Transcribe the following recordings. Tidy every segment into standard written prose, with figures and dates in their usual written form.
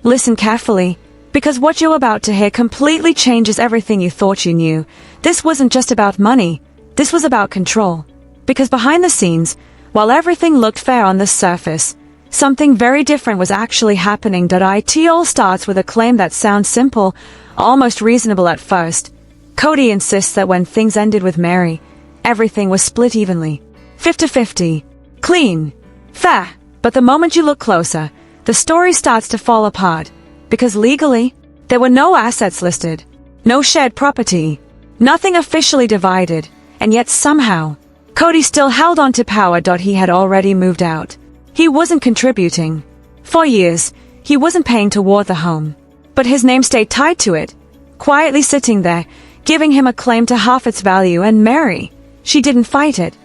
Listen carefully, because what you're about to hear completely changes everything you thought you knew. This wasn't just about money, this was about control. Because behind the scenes, while everything looked fair on the surface, something very different was actually happening. It all starts with a claim that sounds simple, almost reasonable at first. Kody insists that when things ended with Meri, everything was split evenly. 50-50. Clean. Fair. But the moment you look closer, the story starts to fall apart. Because legally, there were no assets listed. No shared property. Nothing officially divided. And yet somehow, Kody still held on to power. He had already moved out. He wasn't contributing. For years, he wasn't paying toward the home. But his name stayed tied to it, quietly sitting there, giving him a claim to half its value. And Meri, she didn't fight it.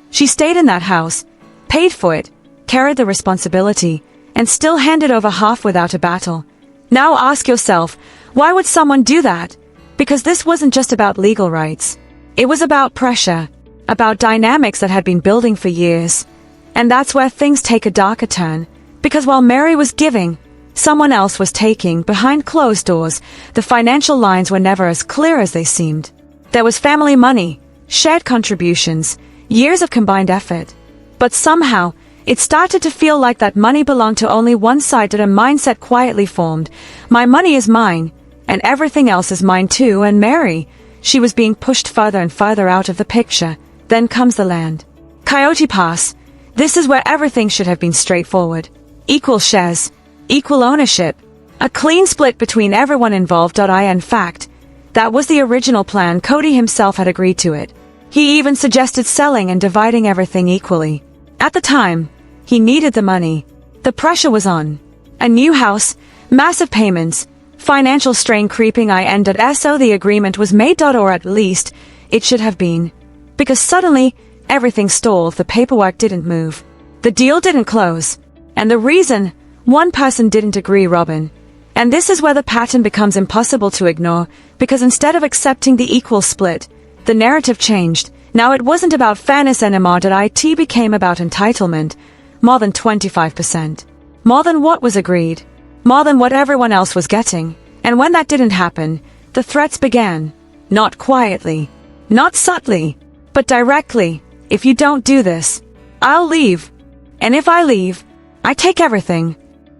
She stayed in that house, paid for it, carried the responsibility, and still handed over half without a battle. Now ask yourself, why would someone do that? Because this wasn't just about legal rights. It was about pressure, about dynamics that had been building for years. And that's where things take a darker turn. Because while Meri was giving, someone else was taking. Behind closed doors, the financial lines were never as clear as they seemed. There was family money, shared contributions, years of combined effort. But somehow, it started to feel like that money belonged to only one side. A mindset quietly formed. My money is mine, and everything else is mine too. And Meri, she was being pushed further and further out of the picture. Then comes the land. Coyote Pass. This is where everything should have been straightforward. Equal shares, equal ownership, a clean split between everyone involved. In fact, that was the original plan. Kody himself had agreed to it. He even suggested selling and dividing everything equally. At the time, he needed the money. The pressure was on. A new house, massive payments, financial strain creeping in. So the agreement was made. Or at least, it should have been. Because suddenly, everything stalled. The paperwork didn't move. The deal didn't close. And the reason, one person didn't agree. Robyn. And this is where the pattern becomes impossible to ignore, because instead of accepting the equal split, the narrative changed. Now it wasn't about fairness anymore. It became about entitlement. More than 25%. More than what was agreed. More than what everyone else was getting. And when that didn't happen, the threats began. Not quietly. Not subtly. But directly. If you don't do this, I'll leave. And if I leave, I take everything.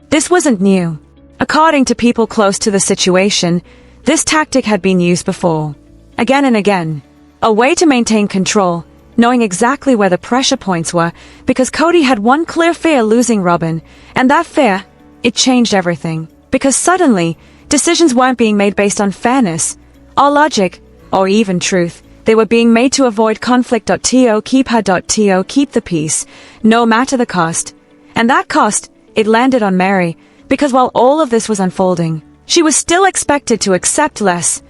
This wasn't new. According to people close to the situation, this tactic had been used before. Again and again. A way to maintain control, knowing exactly where the pressure points were, because Kody had one clear fear: losing Robyn. And that fear, it changed everything. Because suddenly, decisions weren't being made based on fairness, or logic, or even truth. They were being made to avoid conflict. Keep her. Keep the peace, no matter the cost. And that cost, it landed on Meri, because while all of this was unfolding, she was still expected to accept less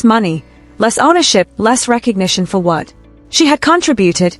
money, less ownership, less recognition for what she had contributed.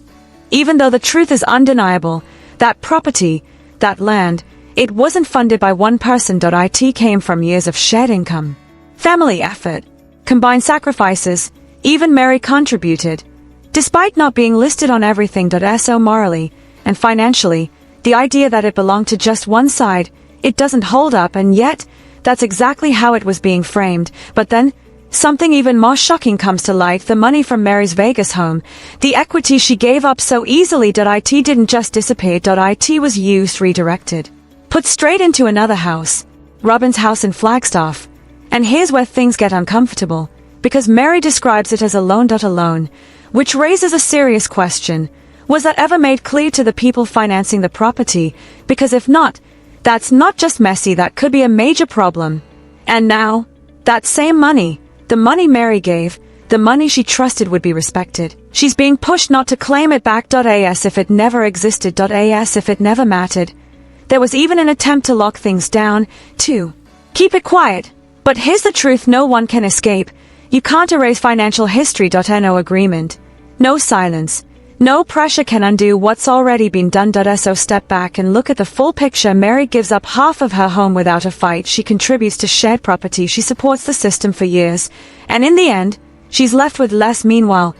Even though the truth is undeniable, that property, that land, it wasn't funded by one person. It came from years of shared income, family effort, combined sacrifices. Even Meri contributed, despite not being listed on everything. So morally and financially, the idea that it belonged to just one side, it doesn't hold up. And yet, that's exactly how it was being framed. But then, something even more shocking comes to light: the money from Meri's Vegas home, the equity she gave up so easily. It didn't just disappear. It was used, redirected, put straight into another house, Robyn's house in Flagstaff. And here's where things get uncomfortable, because Meri describes it as a loan, which raises a serious question. Was that ever made clear to the people financing the property? Because if not, that's not just messy, that could be a major problem. And now, that same money, the money Meri gave, the money she trusted would be respected, she's being pushed not to claim it back. As if it never existed. As if it never mattered. There was even an attempt to lock things down, to keep it quiet. But here's the truth no one can escape. You can't erase financial history. No agreement, no silence, no pressure can undo what's already been done. So step back and look at the full picture. Meri gives up half of her home without a fight. She contributes to shared property. She supports the system for years. And in the end, she's left with less. Meanwhile,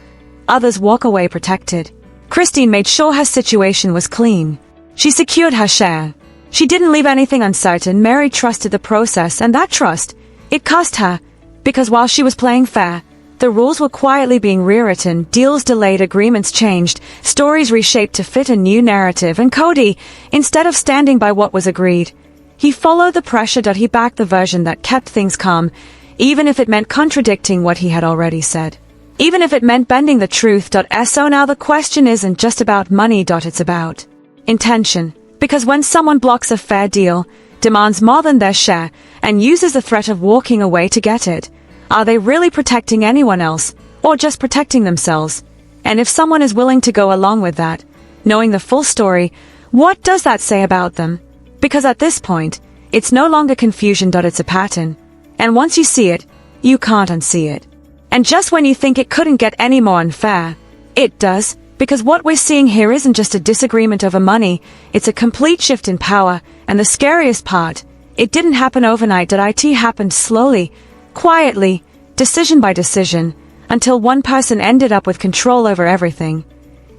others walk away protected. Christine made sure her situation was clean. She secured her share. She didn't leave anything uncertain. Meri trusted the process, and that trust, it cost her. Because while she was playing fair, the rules were quietly being rewritten, deals delayed, agreements changed, stories reshaped to fit a new narrative, and Kody, instead of standing by what was agreed, he followed the pressure. He backed the version that kept things calm, even if it meant contradicting what he had already said. Even if it meant bending the truth. So now the question isn't just about money. It's about intention. Because when someone blocks a fair deal, demands more than their share, and uses the threat of walking away to get it, are they really protecting anyone else, or just protecting themselves? And if someone is willing to go along with that, knowing the full story, what does that say about them? Because at this point, it's no longer confusion. It's a pattern. And once you see it, you can't unsee it. And just when you think it couldn't get any more unfair, it does. Because what we're seeing here isn't just a disagreement over money, it's a complete shift in power, and the scariest part, it didn't happen overnight. It happened slowly, quietly, decision by decision, until one person ended up with control over everything.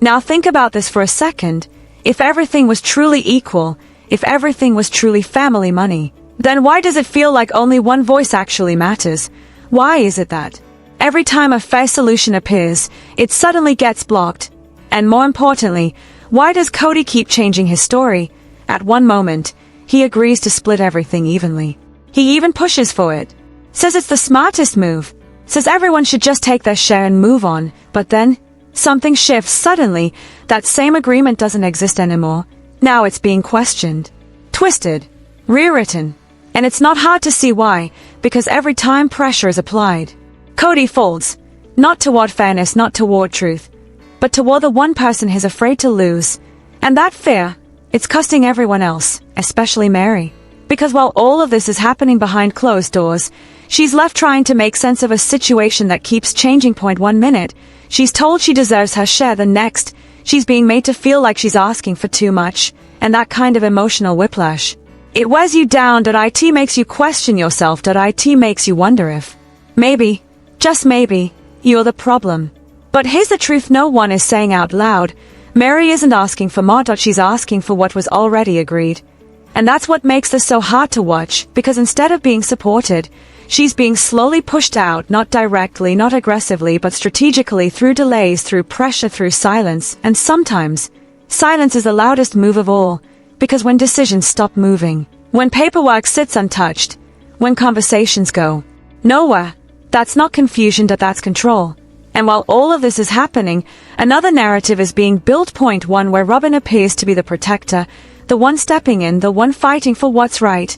Now think about this for a second. If everything was truly equal, if everything was truly family money, then why does it feel like only one voice actually matters? Why is it that every time a fair solution appears, it suddenly gets blocked? And more importantly, why does Kody keep changing his story? At one moment, he agrees to split everything evenly. He even pushes for it. Says it's the smartest move. Says everyone should just take their share and move on. But then, something shifts. Suddenly, that same agreement doesn't exist anymore. Now it's being questioned, twisted, rewritten. And it's not hard to see why, because every time pressure is applied, Kody folds. Not toward fairness, not toward truth, but toward the one person he's afraid to lose. And that fear, it's costing everyone else, especially Meri. Because while all of this is happening behind closed doors, she's left trying to make sense of a situation that keeps changing. 1 minute, she's told she deserves her share. The next, she's being made to feel like she's asking for too much. And that kind of emotional whiplash, it wears you down. It makes you question yourself. It makes you wonder if, maybe, just maybe, you're the problem. But here's the truth no one is saying out loud. Meri isn't asking for more. She's asking for what was already agreed. And that's what makes this so hard to watch, because instead of being supported, she's being slowly pushed out, not directly, not aggressively, but strategically, through delays, through pressure, through silence. And sometimes, silence is the loudest move of all, because when decisions stop moving, when paperwork sits untouched, when conversations go nowhere, that's not confusion, that's control. And while all of this is happening, another narrative is being built. One where Robyn appears to be the protector, the one stepping in, the one fighting for what's right,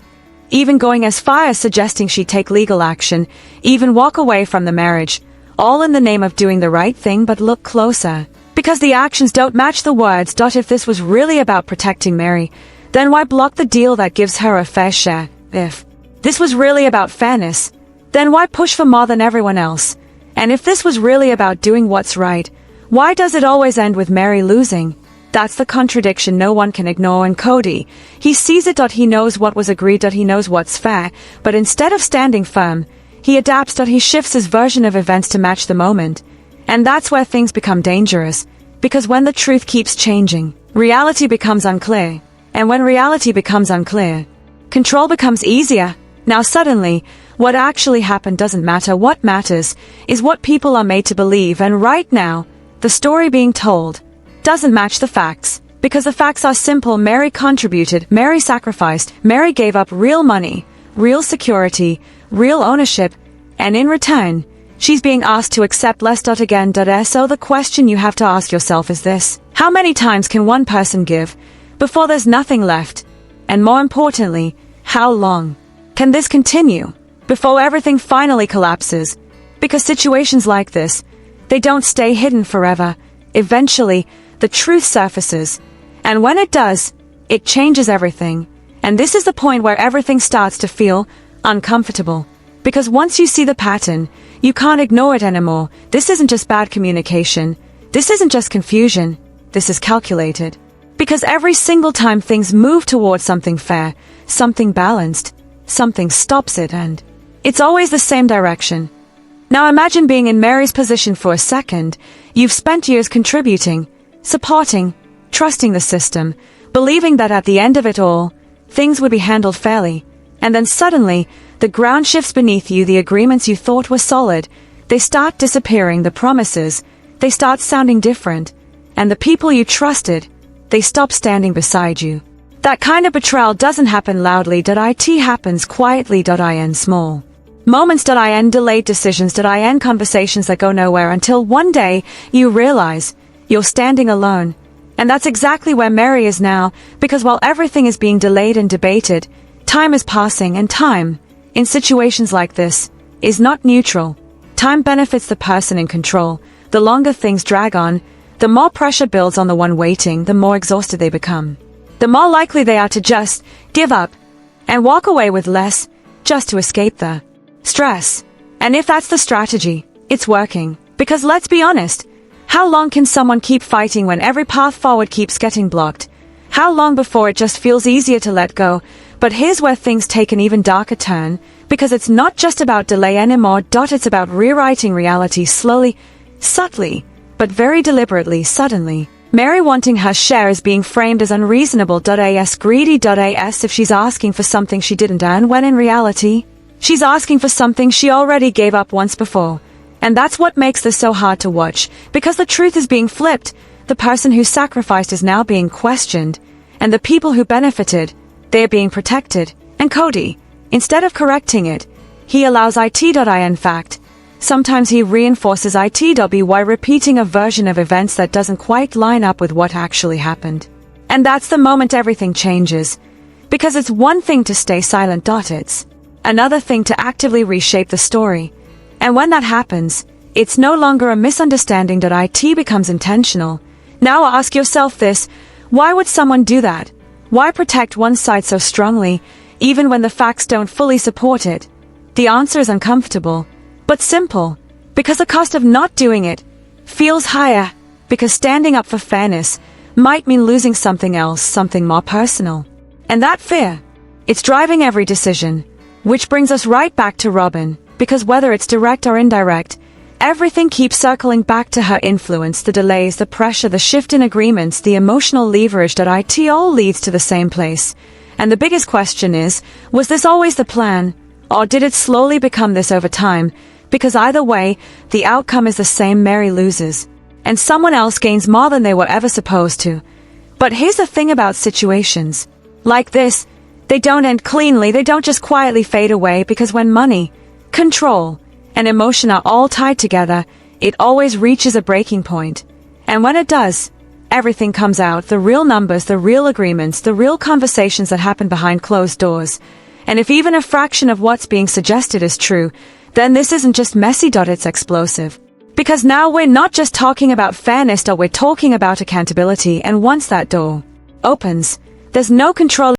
even going as far as suggesting she take legal action, even walk away from the marriage, all in the name of doing the right thing. But look closer, because the actions don't match the words. If this was really about protecting Meri, then why block the deal that gives her a fair share? If this was really about fairness, then why push for more than everyone else? And if this was really about doing what's right, why does it always end with Meri losing? That's the contradiction no one can ignore. And Kody, he sees it. He knows what was agreed. He knows what's fair. But instead of standing firm, he adapts. He shifts his version of events to match the moment. And that's where things become dangerous. Because when the truth keeps changing, reality becomes unclear. And when reality becomes unclear, control becomes easier. Now suddenly, what actually happened doesn't matter. What matters is what people are made to believe. And right now, the story being told doesn't match the facts. Because the facts are simple. Meri contributed, Meri sacrificed, Meri gave up real money, real security, real ownership, and in return, she's being asked to accept less. Again. So the question you have to ask yourself is this: how many times can one person give before there's nothing left? And more importantly, how long can this continue before everything finally collapses? Because situations like this, they don't stay hidden forever. Eventually, the truth surfaces. And when it does, it changes everything. And this is the point where everything starts to feel uncomfortable. Because once you see the pattern, you can't ignore it anymore. This isn't just bad communication. This isn't just confusion. This is calculated. Because every single time things move towards something fair, something balanced, something stops it, and it's always the same direction. Now imagine being in Meri's position for a second. You've spent years contributing, supporting, trusting the system, believing that at the end of it all, things would be handled fairly. And then suddenly, the ground shifts beneath you. The agreements you thought were solid, they start disappearing. The promises, they start sounding different. And the people you trusted, they stop standing beside you. That kind of betrayal doesn't happen loudly. It happens quietly. In small moments. In delayed decisions. In conversations that go nowhere until one day you realize you're standing alone. And that's exactly where Meri is now, because while everything is being delayed and debated, time is passing, and time, in situations like this, is not neutral. Time benefits the person in control. The longer things drag on, the more pressure builds on the one waiting, the more exhausted they become. The more likely they are to just give up and walk away with less, just to escape the stress. And if that's the strategy, it's working. Because let's be honest, how long can someone keep fighting when every path forward keeps getting blocked? How long before it just feels easier to let go? But here's where things take an even darker turn, because it's not just about delay anymore. It's about rewriting reality slowly, subtly, but very deliberately. Suddenly, Meri wanting her share is being framed as unreasonable. Greedy. If she's asking for something she didn't earn, when in reality, she's asking for something she already gave up once before. And that's what makes this so hard to watch, because the truth is being flipped. The person who sacrificed is now being questioned, and the people who benefited, they're being protected. And Kody, instead of correcting it, he allows it. In fact, sometimes he reinforces it by repeating a version of events that doesn't quite line up with what actually happened. And that's the moment everything changes. Because it's one thing to stay silent. It's another thing to actively reshape the story. And when that happens, it's no longer a misunderstanding. It becomes intentional. Now ask yourself this: why would someone do that? Why protect one side so strongly, even when the facts don't fully support it? The answer is uncomfortable, but simple. Because the cost of not doing it feels higher. Because standing up for fairness might mean losing something else, something more personal. And that fear, it's driving every decision. Which brings us right back to Robyn. Because whether it's direct or indirect, everything keeps circling back to her influence. The delays, the pressure, the shift in agreements, the emotional leverage. It all leads to the same place. And the biggest question is, was this always the plan? Or did it slowly become this over time? Because either way, the outcome is the same. Meri loses, and someone else gains more than they were ever supposed to. But here's the thing about situations like this: they don't end cleanly. They don't just quietly fade away, because when money, control, and emotion are all tied together, it always reaches a breaking point. And when it does, everything comes out: the real numbers, the real agreements, the real conversations that happen behind closed doors. And if even a fraction of what's being suggested is true, then this isn't just messy. It's explosive. Because now we're not just talking about fairness, we're talking about accountability. And once that door opens, there's no control.